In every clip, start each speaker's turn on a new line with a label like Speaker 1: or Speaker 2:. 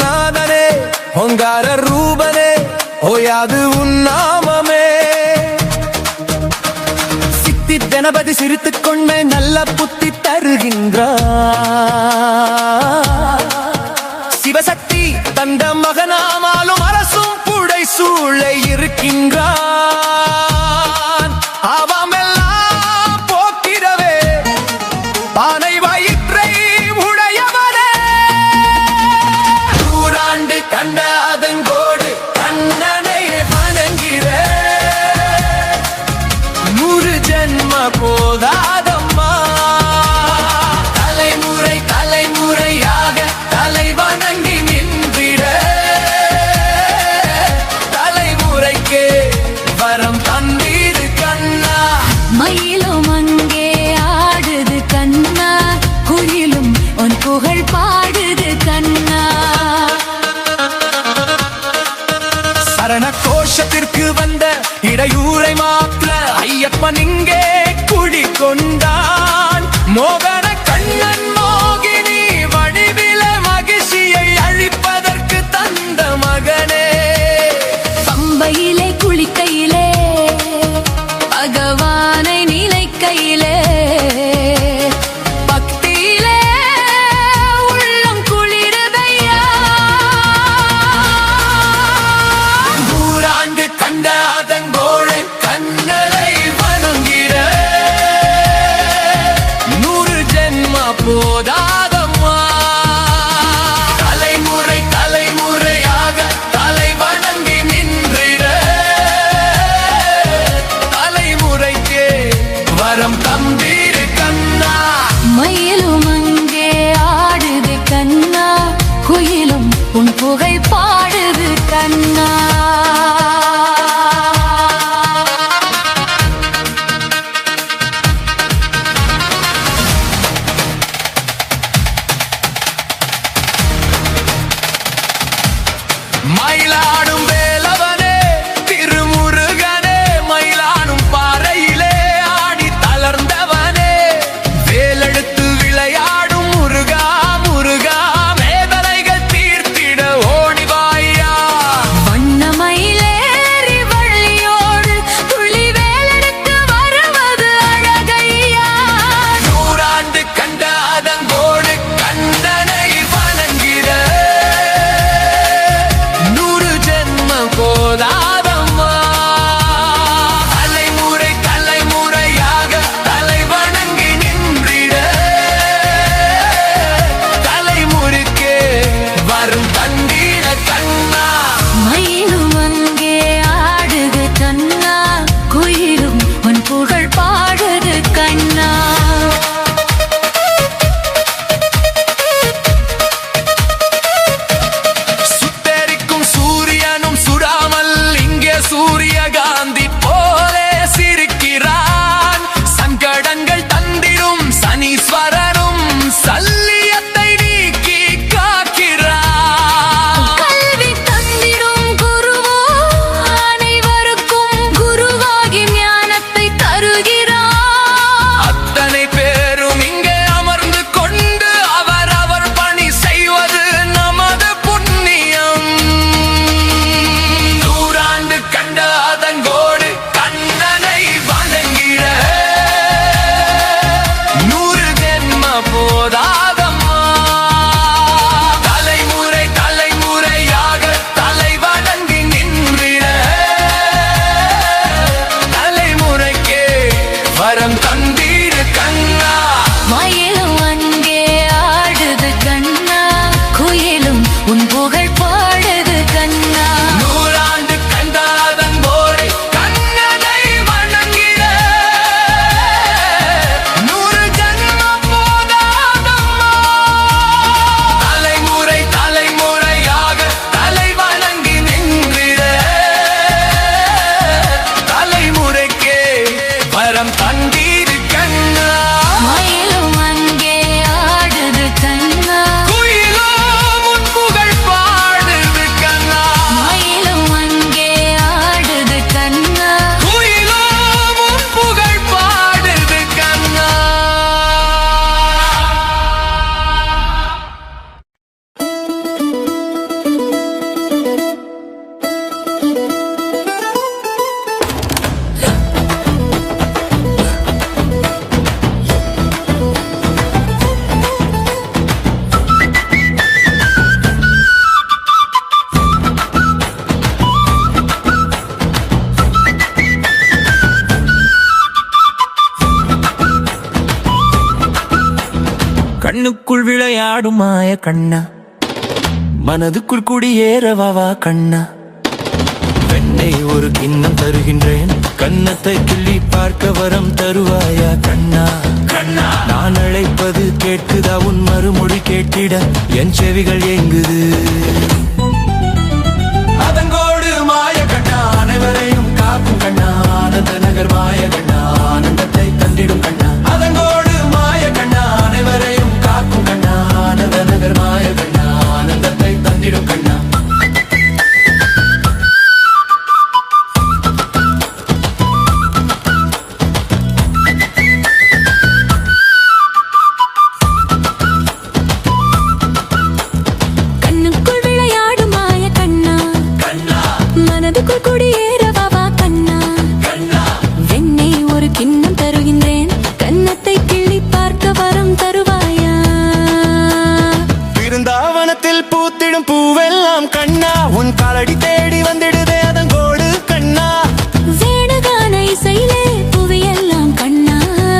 Speaker 1: நாதனே ஓங்கார ரூபனே ஓயாது உன்னாமமே. சித்தி கணபதி சிரித்துக் கொண்டே நல்ல புத்தி தருகின்றார். சிவசக்தி தந்த மகனாமாலும் அரசும் புடை சூழ இருக்கின்றான். அவமெல்லாம் போக்கிடவே பானை வயிற்றை உடையவனே. நூறாண்டு கண்ட அதங்கோடு கண்ணனை வணங்கிற 100 ஜென்ம போதாதம்மா. தலைமுறை தலைமுறையாக தலை வணங்கி நின்றிட தலைமுறைக்கே வரம் தந்தீரு கண்ணா.
Speaker 2: மயிலும் அங்கே ஆடுது கண்ணா, குயிலும் உன் புகழ் பாடுது கண்ணா.
Speaker 1: சரண கோஷத்திற்கு வந்த இடையூரை மாற்ற ஐயப்பன் இங்கே குடிகொண்டான். மோகன கண்ணன் மோகினி வடிவில மகிழ்ச்சியை அழிப்பதற்கு தந்த மகனே.
Speaker 2: பம்பையிலே குளிக்கையிலே பகவானை நினைக்கையிலே பக்தியிலே உள்ளம் குளிரதையா.
Speaker 1: நூறாண்டு கண்ட அதங்கோழை கண்ணனை வணங்கிட 100 ஜென்ம போதாதம்மா. தலைமுறை தலைமுறையாக தலை வணங்கி நின்றிட தலைமுறைக்கே வரம் தந்தீரு கண்ணா.
Speaker 2: மயிலும் அங்கே ஆடுது கண்ணா, குயிலும் உன் புகழ் பாடுது கண்ணா.
Speaker 1: மயிலாடும் வேலவனே திருமுருகனே மயிலாடும் பாறையிலே ஆடி தளர்ந்தவனே. வேலெடுத்து விளையாடும் முருகா முருகா வேதனைகள் தீர்த்திட ஓடிவாயா.
Speaker 2: வண்ணமயிலேறி வள்ளியோடு துளி வேலெடுத்து வருவது அழகையா.
Speaker 1: நூறாண்டு கண்ட அதங்கோடு கண்ணனை வணங்கிட 100 ஜென்ம விளையாடும் மாய கண்ணா மனதுக்குள் குடியேறவா கண்ணா பெண்ணை ஒரு கிண்ணம் தருகின்றேன் கன்னத்தை கிள்ளி பார்க்க வரம் தருவாயா கண்ணா கண்ணா நான் அழைப்பது கேட்குதா உன் மறுமொழி கேட்டிட என் செவிகள் ஏங்குது அதங்கோடு மாய கண்ணா அனைவரையும் காக்கும் கண்ணா ஆனந்த நகர் மாய கண்ணா ஆனந்தத்தை தந்திடும் கண்ணா அதங்கோடு மாய கண்ணா அனைவரையும் காக்கும் கண்ணா ஆனந்த நகர் மாய கண்ணா ஆனந்தத்தை தந்திடும் கண்ணா
Speaker 2: குடியேறவா கண்ணா வெண்ணை ஒரு கிண்ணம் தருகின்றேன் கன்னத்தை கிள்ளி பார்க்க வரம் தருவாயா
Speaker 1: பிருந்தாவனத்தில் பூத்திடும் பூவெல்லாம் கண்ணா உன் காலடி தேடி வந்திடுதே அதங்கோடு கண்ணா
Speaker 2: வேணுகான இசையிலே புவியெல்லாம் கண்ணா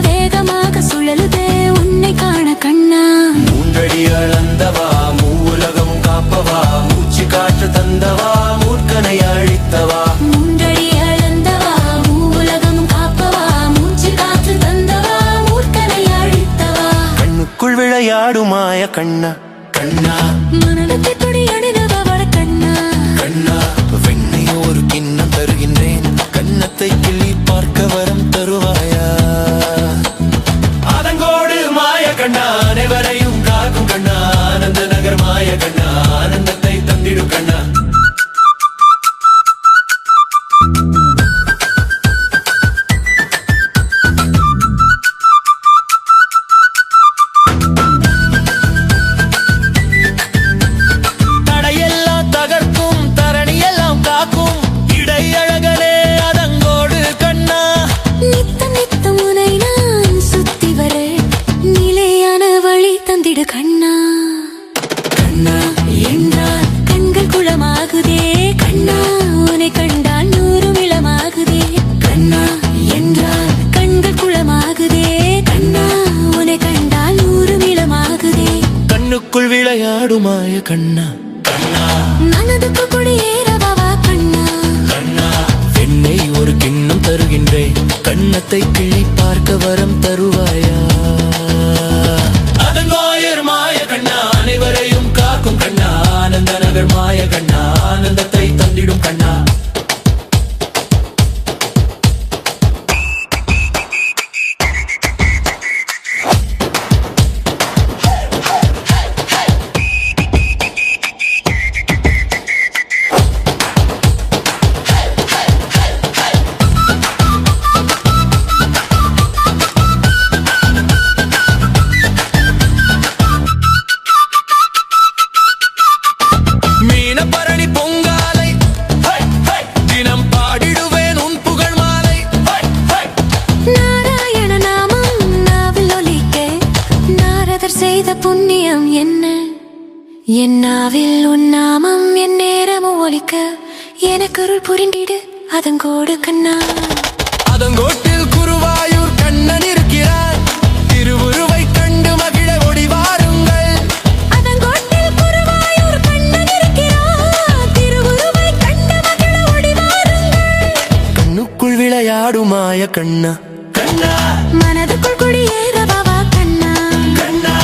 Speaker 2: வேகமாக சுழலுதே உன்னை காண கண்ணா
Speaker 1: மூன்றடி அளந்தவா மூலகம் காப்பவா மூச்சு காற்று தந்தவா மூர்க்கனை அழித்தவா
Speaker 2: மூன்றடி அளந்தவா மூலகம் காப்பவா மூச்சு காற்று தந்தவா மூர்க்கனை அழித்தவா
Speaker 1: கண்ணுக்குள் விளையாடுமாய கண்ணா கண்ணா
Speaker 2: மனத்தை கொடி அணுகவா கண்ணா
Speaker 1: கண்ணா வெண்ணை ஒரு கிண்ணம் தருகின்றேன் கன்னத்தை கிள்ளி பார்க்க வரம் தருவாயா அதங்கோடு மாய கண்ணா அனைவரையும் காக்கும் கண்ணா ஆனந்த நகர் மாய கண்ணா ஆனந்தத்தை தந்திடும் கண்ணா தடையெல்லாம் தகர்க்கும் தரணியெல்லாம் காக்கும் இடையழகனே அதங்கோடு கண்ணா
Speaker 2: நித்தம் நித்தம் உனை நான் சுத்தி வர நிலையான வழி தந்திடு கண்ணா
Speaker 1: கண்ணா
Speaker 2: என்றால் கண்கள் குளமாகுதே கண்ணா உன்னை கண்டால் நூறு இளமாகுதே
Speaker 1: கண்ணா
Speaker 2: என்றால் கண்கள் குளமாகுதே கண்ணா உன்னை கண்டால் நூறு இளமாகுதே
Speaker 1: கண்ணுக்குள் விளையாடுமாய கண்ணா கண்ணா
Speaker 2: மனதுக்கு குடியேறவா கண்ணா
Speaker 1: கண்ணா வெண்ணை ஒரு கிண்ணம் தருகின்றேன் கன்னத்தை கிள்ளி பார்க்க வரம் தருவாயா அதங்கோயர் மாய கண்ணா அனைவரையும் காக்கும் கண்ணா ஆனந்த நகர் மாய கண்ணா ஆனந்தத்தை தந்திடும் கண்ணா மீனப்பரணி பொங்காலை தினம் பாடிடுவேன் உன் புகழ் மாலை
Speaker 2: நாராயண நாமம் நாவில் ஒலிக்க நாரதர் செய்த புண்ணியம் என்ன என் நாவில் உன் நாமம் என் நேரமும் ஒலிக்க எனக்கருள் புரிந்திடு அதங்கோடு கண்ணா
Speaker 1: அதங்கோட்டில் குருவாயூர் கண்ணன் இருக்கிறார் திருவுருவை கண்டு மகிழ ஒடி வாருங்கள்
Speaker 2: அதங்கோட்டில் குருவாயூர் கண்ணன் இருக்கிறார் திருவுருவை கண்டு மகிழ ஓடி வாருங்கள்
Speaker 1: கண்ணுக்குள் விளையாடுமாய கண்ணா கண்ணா
Speaker 2: மனதுக்குள் குடியேறவா கண்ணா
Speaker 1: கண்ணா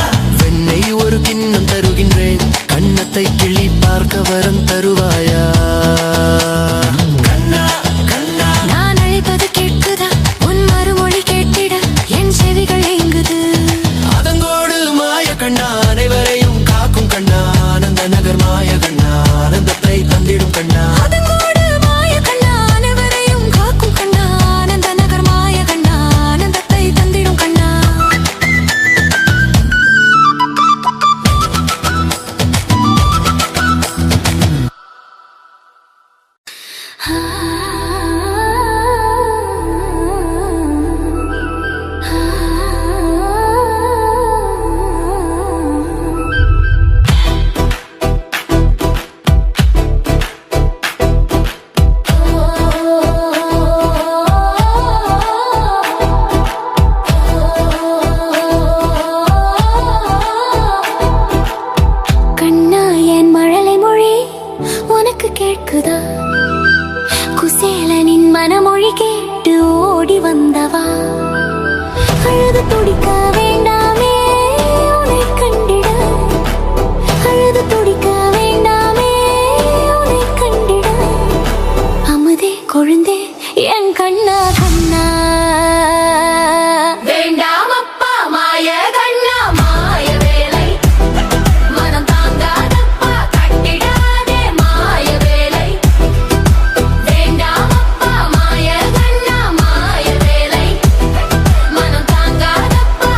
Speaker 1: வெண்ணை ஒரு கிண்ணம் தருகின்றேன் கன்னத்தை கிள்ளி பார்க்க வரம் தருவாயா கண்ணா கண்ணா
Speaker 2: நான் அழைப்பது கேட்குதா உன் மறுமொழி கேட்டிட என் செவிகள் ஏங்குது
Speaker 1: அதங்கோடு மாய கண்ணா அனைவரையும் காக்கும் கண்ணா ஆனந்த நகர் மாய கண்ணா ஆனந்தத்தை தந்திடும் கண்ணா
Speaker 2: அதங்கோடு மாய கண்ணா அனைவரையும் காக்கும் கண்ணா ஆனந்த நகர் மாய கண்ணா ஆனந்தத்தை தந்திடும் கண்ணா கண்ணவா அழுது துடிக்க வேண்டாமே உன்னை கண்டிட அழுது துடிக்க வேண்டாமே உன்னை கண்டிட அமுதே கொழுந்தே என் கண்ணா கண்ணா வேண்டாம் அப்பா மாய கண்ணா மாய வேலை மனம் தாங்காதப்பா கட்டிடாதே மாய வேலை வேண்டாம் அப்பா மாய கண்ணா மாய வேலை மனம் தாங்காதப்பா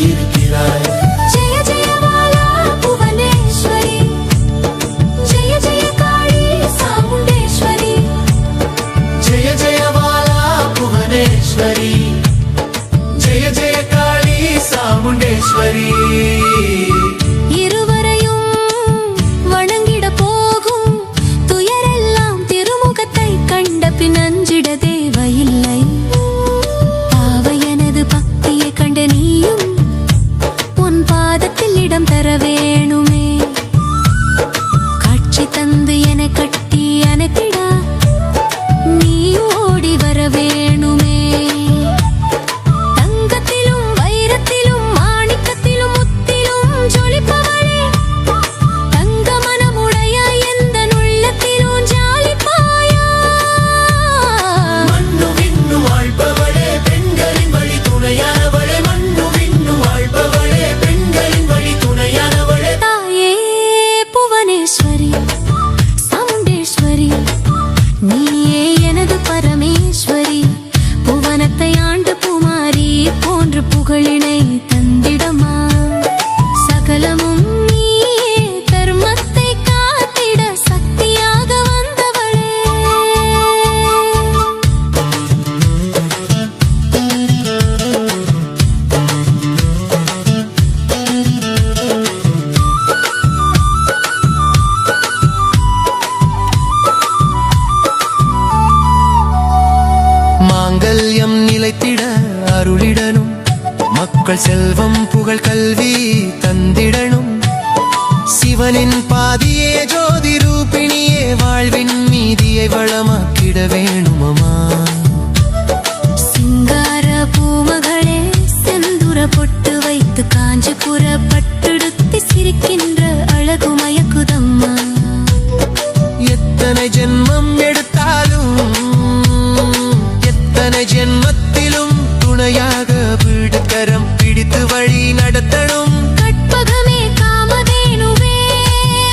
Speaker 1: இருக்கிறாய்.
Speaker 2: ஜெய ஜெய பாலா புவனேஸ்வரி, ஜெய ஜெய காளி சாமுண்டேஸ்வரி.
Speaker 1: ஜெய ஜெய பாலா புவனேஸ்வரி, ஜெய ஜெய காளி சாமுண்டேஸ்வரி.
Speaker 2: இருவரையும் வணங்கிட போகும் துயரெல்லாம் திருமுகத்தை கண்ட பின் அஞ்சிட தேவையில்லை. பாவை எனது பக்தியை கண்ட நீயும் உன் பாதத்தில் இடம் தர வேணுமே. காட்சி தந்து என கட்டி அணைத்திட நீ ஓடி வர வேணுமே. தங்கத்திலும் வைரத்திலும் மாணிக்கத்திலும் முத்திலும் ஜொலிப்பவளே, தங்க மனமுடைய எந்த உள்ளத்திலும் ஜாலிப்பாயா.
Speaker 1: மண்ணு விண்ணு வாழ்பவளே, பெண்களின் வழி துணையானவளே. மண்ணு விண்ணு வாழ்பவளே, பெண்களின் வழி துணையானவளே.
Speaker 2: தாயே புவனேஸ்வரி சாமுண்டேஸ்வரி, நீயே எனது பரமேஸ்வரி. புவனத்தை ஆண்டு குமாரி போன்று புகழினை தந்திடமா. சகலமும் நீயே தர்மத்தை காத்திட சக்தியாக வந்தவளே.
Speaker 1: மாங்கல்யம் நிலைத்திட அருளிடனும், மக்கள் செல்வம் புகழ் கல்வி தந்திடனும். சிவனின் பாதியே ஜோதி ரூபிணியே, வாழ்வின் மீதியை வளமாக்கிட வேணுமமா.
Speaker 2: சிங்கார பூமகளே, செந்துர பொட்டு வைத்து காஞ்சிபுர பட்டுடுத்தி சிரிக்கின்ற அழகு மயக்குதம்மா.
Speaker 1: எத்தனை ஜென்மம் எடுத்தாலும், எத்தனை ஜென்மத்திலும் துணையாக விடுகரம் பிடித்து வழி நடத்தணும்.
Speaker 2: கற்பகமே காமதேனுவே,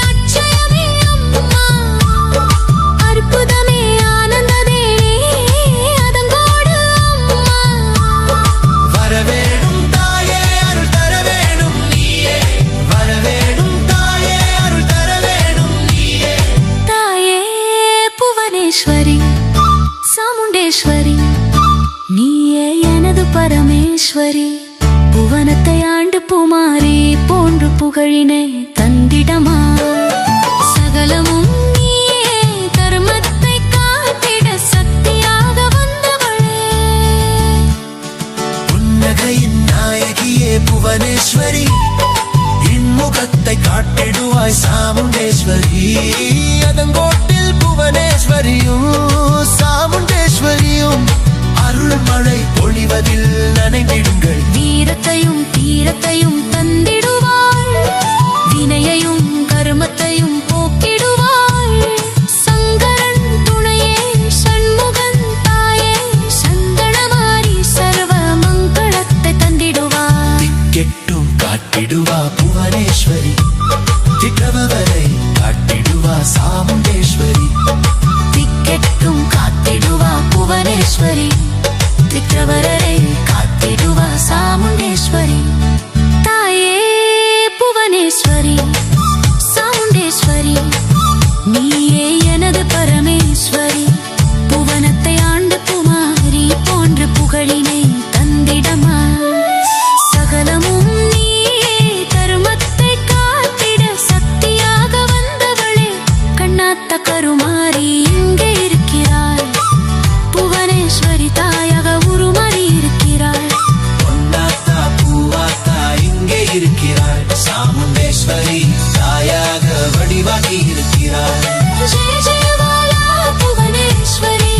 Speaker 2: அட்சயமே அம்மா. அற்புதமே ஆனந்ததேனே, அதங்கோடு அம்மா.
Speaker 1: வரவேணும் தாயே, அருள் தர வேணும் நீயே. வரவேணும் தாயே, அருள் தர வேணும் நீயே.
Speaker 2: தாயே புவனேஸ்வரி சாமுண்டேஸ்வரி, நீயே எனது பரமேஸ்வரி. புவனத்தை ஆண்டு புமாரி போன்று புகழினை தந்திடமா. சகலமும் நீயே தர்மத்தை காத்திட சக்தியாக வந்தவளே.
Speaker 1: புன்னகையின் நாயகியே புவனேஸ்வரி, இன்முகத்தை காட்டிடுவாய் சாமுண்டேஸ்வரி. அதங்கோட்டில் புவனேஸ்வரியும் சாமுண்டேஸ்வரியும் அருள் மழை பொழிவதில் நனைந்திடுங்கள்.
Speaker 2: வீரத்தையும் தீரத்தையும் தந்திடுவாள், வினையையும் கர்மத்தையும் போக்கிடுவாள். சங்கரன் துணையே, சண்முகன் தாயே, சந்தனமாரி சர்வ மங்களத்தை தந்திடுவாள்.
Speaker 1: திக்கெட்டும் காட்டிடுவா புவனேஸ்வரி, திக்கவரை காட்டிடுவா சாமுண்டேஸ்வரி.
Speaker 2: திக்கெட்டும் காத்திடுவா புவனேஸ்வரி, திக்கவரரை காத்திடுவா சாமுண்டேஸ்வரி. தாயே புவனேஸ்வரி சாமுண்டேஸ்வரி, நீயே எனது பரமேஸ்வரி. புவனத்தை ஆண்டு குமாரி போன்று புகழினை தந்திடமா. சகலமும் நீயே தர்மத்தை காத்திட சக்தியாக வந்தவளே. கண்ணாத்த கருமாரி இங்கே இருக்கிறாள், புவனேஸ்வரி தாயாக உருமாறி இருக்கிறாள்.
Speaker 1: பொன்னாத்தா பூவாத்தா இங்கே இருக்கிறாள், சாமுண்டேஸ்வரி தாயாக வடிவாகி இருக்கிறாள்.
Speaker 2: ஜெய ஜெய பாலா புவனேஸ்வரி,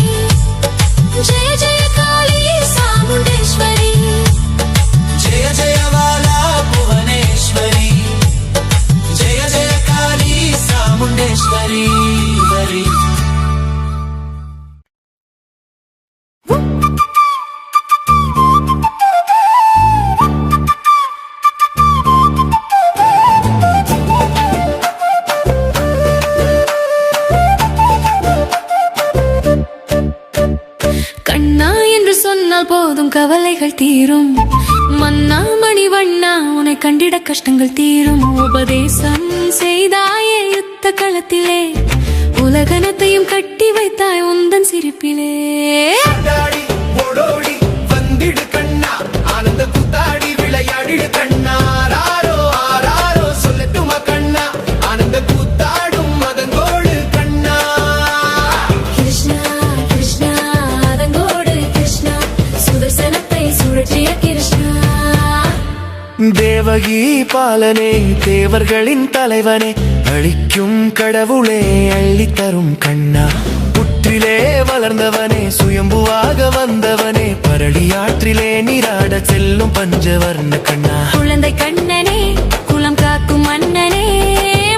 Speaker 2: ஜெய ஜெய காளி சாமுண்டேஸ்வரி.
Speaker 1: ஜெய ஜெய பாலா புவனேஸ்வரி, ஜெய ஜெய காளி சாமுண்டேஸ்வரி. வரி
Speaker 2: கண்ணா என்று சொன்னால் போதும் கவலைகள் தீரும். மன்னா மணிவண்ணா உன்னை கண்டிட கஷ்டங்கள் தீரும் உபதேசம் செய்தாயே யுத்த களத்திலே உலகனத்தையும் கட்டி வைத்தாய் உந்தன் சிரிப்பிலே
Speaker 1: ஆடாடி ஓடோடி வந்திடு கண்ணா ஆனந்த கூத்தாடி விளையாடிடு கண்ணா ஆராரோ ஆராரோ சொல்லட்டுமா கண்ணா ஆனந்த கூத்தாடும் மதங்கோடு கண்ணா
Speaker 2: கிருஷ்ணா கிருஷ்ணா அதங்கோடு கிருஷ்ணா சுதர்சனத்தை சுழற்றிய கிருஷ்ணா
Speaker 1: தேவகி பாலனே தேவர்களின் தலைவனே அளிக்கும் கடவுளே அள்ளித்தரும் கண்ணா புற்றிலே வளர்ந்தவனே சுயம்புவாக வந்தவனே பரளியாற்றிலே நீராட செல்லும் பஞ்சவர்ண கண்ணா
Speaker 2: குழந்தை கண்ணனே குலம் காக்கும் மன்னனே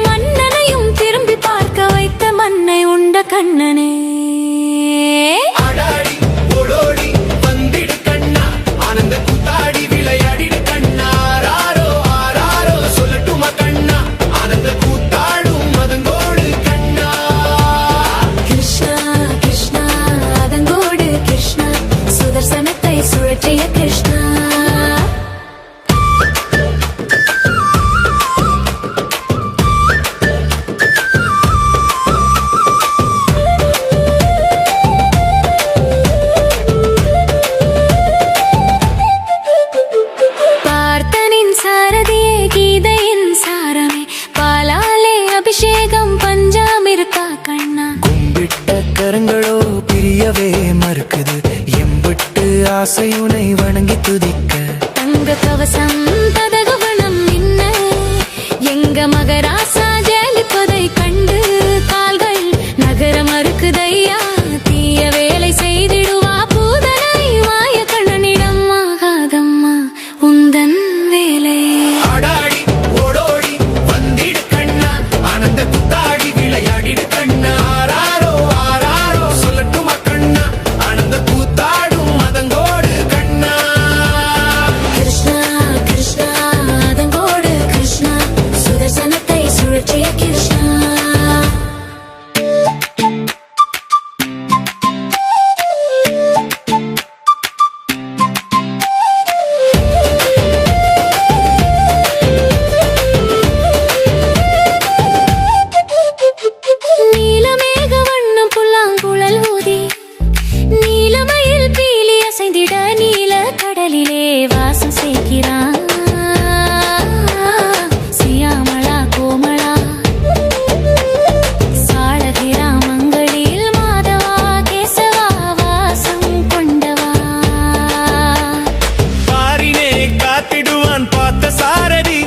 Speaker 2: மன்னனையும் திரும்பி பார்க்க வைத்த மண்ணை உண்ட கண்ணனே
Speaker 1: ஆடாடி ஓடோடி வந்திடு கண்ணா ஆனந்த கூத்தாடி விளையாடிடு கண்ணா ஆராரோ ஆராரோ சொல்லட்டுமா கண்ணா ஆனந்த கூத்தாடும் மதங்கோடு கண்ணா
Speaker 2: கிருஷ்ணா கிருஷ்ணா அதங்கோடு கிருஷ்ணா சுதர்சனத்தை சுழற்றிய கிருஷ்ணா பார்த்தனின் சாரதியே கீதையின் சாரமே பாலாலே அபிஷேகம் பஞ்சாமிருக்கா கண்ணா
Speaker 1: கும்பிட்ட கரங்களோ பிரியவே மறுக்குது எம்பிட்டு ஆசையுனை வணங்கி துதிக்க
Speaker 2: தங்க கவசம் ததகுவனம் நின்ன எங்க மகராசா ஜெலிப்பதை கண்டு கால்கள் நகர மறுக்குதையா தீய வேலை செய்திடுவா பூதனை மாய கண்ணனிடம் ஆகாதம்மா உந்தன் வேலை
Speaker 1: ஆடாடி ஓடோடி வந்திடு கண்ணா ஆனந்த கூத்தாடி விளையாடிடு கண்ணா ஆராரோ ஆராரோ சொல்லட்டுமா கண்ணா ஆனந்த கூத்தாடும் மதங்கோடு கண்ணா
Speaker 2: கிருஷ்ணா கிருஷ்ணா அதங்கோடு கிருஷ்ணா சுதர்சனத்தை சுழற்றிய கிருஷ்ணா நீலமேக வண்ணம் புல்லாங்குழல் ஊதி நீலமயில் பீலி அசைந்திட நீல கடலிலே வாசம் செய்கிறான் சியாமளா கோமளா சாளகிரா மங்களில் மாதவா கேசவா வாசம் கொண்டவா
Speaker 1: பாரினே காத்திடுவான் பார்த்த சாரதி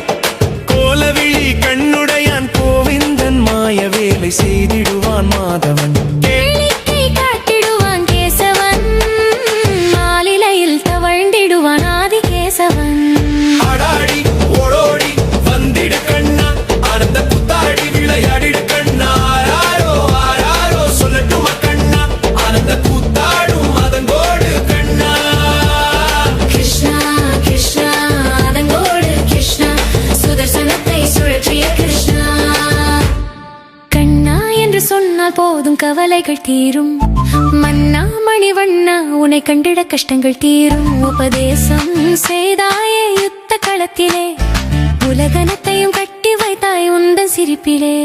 Speaker 1: கோலவிழி கண்ணுடையான் கோவிந்தன் மாய வேலை செய்திடுவான் மாதவன்
Speaker 2: கேளிக்கை காட்டிடுவான் கேசவன் மாலிலையில் தவழ்ந்திடுவான் ஆதி கேசவன்
Speaker 1: ஆடாடி ஓடோடி வந்திடு கண்ணா ஆனந்த கூத்தாடி விளையாடிடு கண்ணா ஆராரோ ஆராரோ சொல்லட்டுமா கண்ணா ஆனந்த கூத்தாடும் மதங்கோடு கண்ணா
Speaker 2: கிருஷ்ணா கிருஷ்ணா அதங்கோடு கிருஷ்ணா சுதர்சனத்தை சுழற்றிய கிருஷ்ணா கண்ணா என்று சொன்னால் போதும் கவலைகள் தீரும் மன்னா மணிவண்ணா உன்னை கண்டிட கஷ்டங்கள் தீரும் உபதேசம் செய்தாயே யுத்த களத்திலே உலகனத்தையும் கட்டி வைத்தாய் உந்தன் சிரிப்பிலே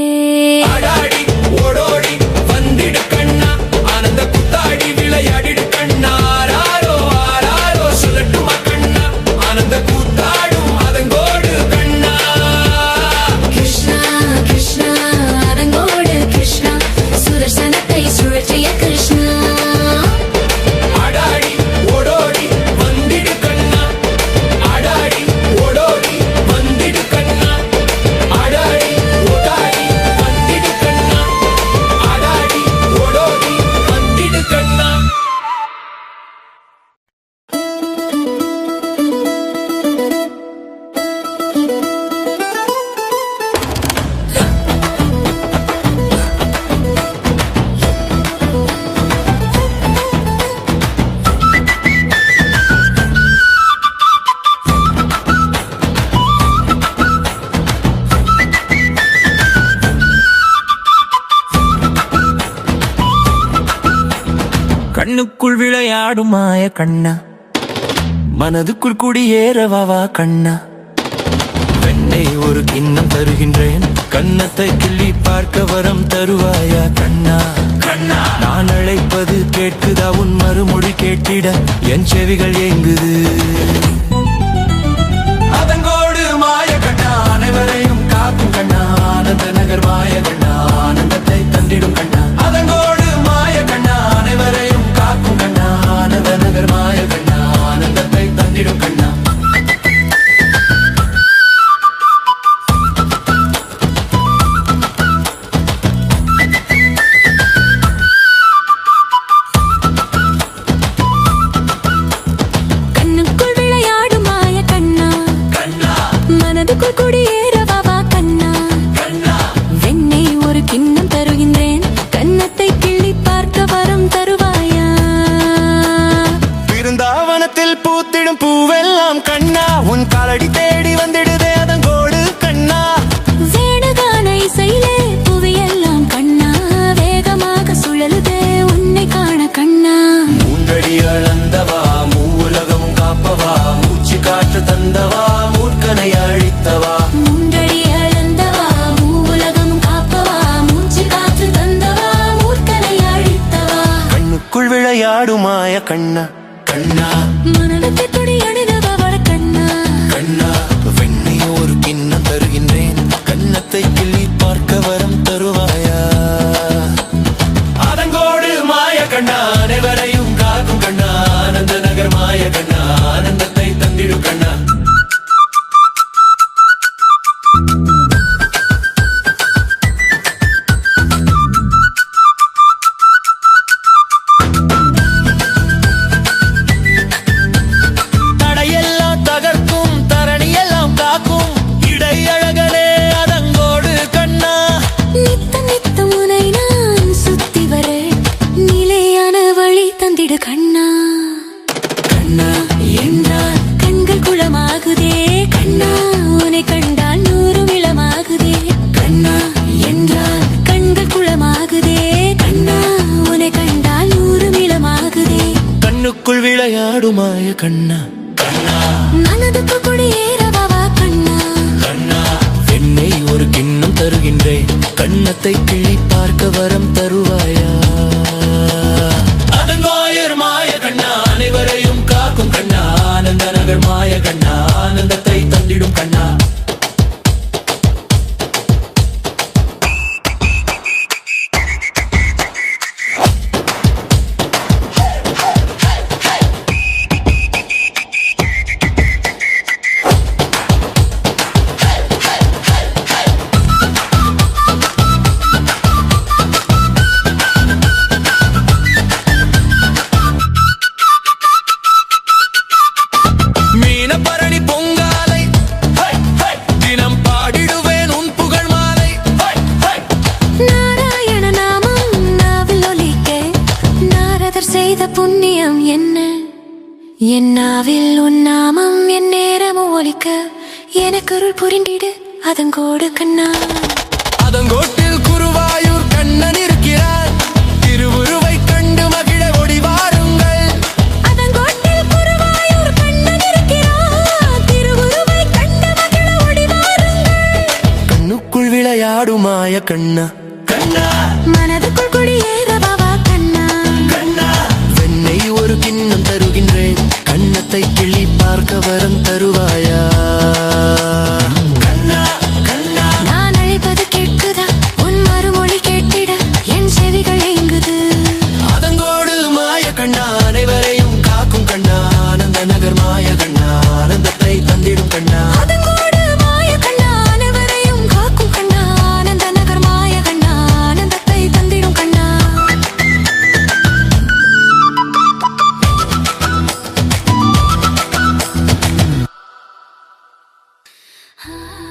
Speaker 1: ஆடாடி ஓடோடி வந்திடு கண்ணா ஆனந்த கூத்தாடி விளையாடிடு கண்ணா ஆராரோ ஆராரோ சொல்லட்டுமா கண்ணா ஆனந்த கூத்தாடும் மதங்கோடு கண்ணா
Speaker 2: கிருஷ்ணா கிருஷ்ணா அதங்கோடு கிருஷ்ணா சுதர்சனத்தை சுழற்றிய கிருஷ்ணா
Speaker 1: ஆடாடி ஓடோடி வந்திடு கண்ணா ஆடாடி ஓடோடி வந்திடு கண்ணா ஆடாடி ஓடாடி வந்திடு கண்ணா ஆடாடி ஓடோடி வந்திடு கண்ணா கண்ணுக்குள் விளையாடும் மாய கண்ணா மனதுக்குள் குடியேறவாவா கண்ணா வெண்ணை ஒரு கிண்ணம் தருகின்றேன் கன்னத்தை கிள்ளி பார்க்க வரம் தருவாயா கண்ணா கண்ணா நான் அழைப்பது கேட்குதா உன் மறுமொழி கேட்டிட என் செவிகள் ஏங்குது அதங்கோடு மாய கண்ணா அனைவரையும் காக்கும் கண்ணா ஆனந்த நகர் மாய கண்ணா ஆனந்தத்தை தந்திடும் கண்ணா அதங்கோடு மாய கண்ணா அனைவரையும் காக்கும் கண்ணா ஆனந்த நகர் மாய கண்ணா ஆனந்தத்தை தந்திடும் கண்ணா
Speaker 2: மனதுக்குள் குடியேறவாவா கண்ணா வெண்ணை ஒரு கிண்ணம் தருகின்றேன் கன்னத்தை கிள்ளி பார்க்க வரம் தருவாயா
Speaker 1: பிருந்தாவனத்தில் பூத்திடும் பூவெல்லாம் கண்ணா உன் காலடி தேடி வந்திடுதே அதங்கோடு கண்ணா
Speaker 2: வேணுகான இசையிலே புவியெல்லாம் கண்ணா வேகமாக சுழலுதே உன்னை காண கண்ணா
Speaker 1: மூன்றடி அளந்தவா மூலகம் காப்பவா மூச்சு காற்று தந்தவா மூர்க்கனை அழித்தவா
Speaker 2: மூன்றடி அளந்தவா மூவுலகம் காப்பவா மூச்சு காற்று தந்தவா மூர்க்கனை அழித்தவா
Speaker 1: கண்ணுக்குள் விளையாடுமாய கண்ணா கண்ணா
Speaker 2: மனத்தை துடி அணிந்தவள கண்ணா
Speaker 1: கண்ணா வெண்ணை ஒரு கிண்ணம் தருகின்றேன் கன்னத்தை கிள்ளி பார்க்க வரம் தருவாயா அதங்கோடு மாய கண்ணா அனைவரையும் காக்கும் கண்ணா ஆனந்த நகர் மாய கண்ணா ஆனந்தத்தை தந்திடும் கண்ணா தடையெல்லாம் தகர்க்கும் தரணியெல்லாம் காக்கும் இடையழகனே அதங்கோடு கண்ணா
Speaker 2: நித்தம் நித்தம் உனை நான் சுத்தி வர நிலையான வழி தந்திடு கண்ணா கண்ணா என்றால் கண்கள் குளமாகுதே கண்ணா உன்னை கண்டால் நூறும் இளமாகுதே கண்ணா என்றால் கண்கள் குளமாகுதே கண்ணா உன்னை கண்டால் நூறும் இளமாகுதே
Speaker 1: கண்ணுக்குள் விளையாடுமாய கண்ணா கண்ணா
Speaker 2: மனதுக்குள் குடியேறவாவா கண்ணா
Speaker 1: கண்ணா வெண்ணை ஒரு கிண்ணம் தருகின்றேன் கன்னத்தை கிள்ளி பார்க்க வரம் தருவாயா அதங்கோயர் மாய கண்ணா அனைவரையும் காக்கும் கண்ணா ஆனந்த நகர் மாய கண்ணா ஆனந்தத்தை தந்திடும் கண்ணா மீனப்பரணி பொங்காலை தினம் பாடிடுவேன் உன் புகழ் மாலை
Speaker 2: நாராயண நாமம் நாவில் ஒலிக்க நாரதர் செய்த புண்ணியம் என்ன என் நாவில் உன் நாமம் என் நேரமும் ஒலிக்க எனக்கருள் புரிந்திடு அதங்கோடு கண்ணா
Speaker 1: அதங்கோட்டில் குருவாயூர் கண்ணன் இருக்கிறார் திருவுருவை கண்டு மகிழ ஒடி வாருங்கள்
Speaker 2: அதங்கோட்டில் குருவாயூர் கண்ணன் இருக்கிறார் திருவுருவை கண்டு மகிழ ஓடி வாருங்கள்
Speaker 1: கண்ணுக்குள் விளையாடுமாய கண்ணா கண்ணா
Speaker 2: மனதுக்குள் குடியேறவாவா கண்ணா
Speaker 1: கண்ணா வெண்ணை ஒரு கிண்ணம் தருகின்றேன் கன்னத்தை கிள்ளி பார்க்க வரம் தருவாயா கண்ணா கண்ணா
Speaker 2: நான் அழைப்பது கேட்குதா உன் மறுமொழி கேட்டிட என் செவிகள் ஏங்குது
Speaker 1: அதங்கோடு மாய கண்ணா அனைவரையும் காக்கும் கண்ணா ஆனந்த நகர் மாய கண்ணா ஆனந்தத்தை தந்திடும் கண்ணா
Speaker 2: அதங்கோடு மாய கண்ணா அனைவரையும் காக்கும் கண்ணா ஆனந்த நகர் மாய கண்ணா ஆனந்தத்தை தந்திடும் கண்ணா Ah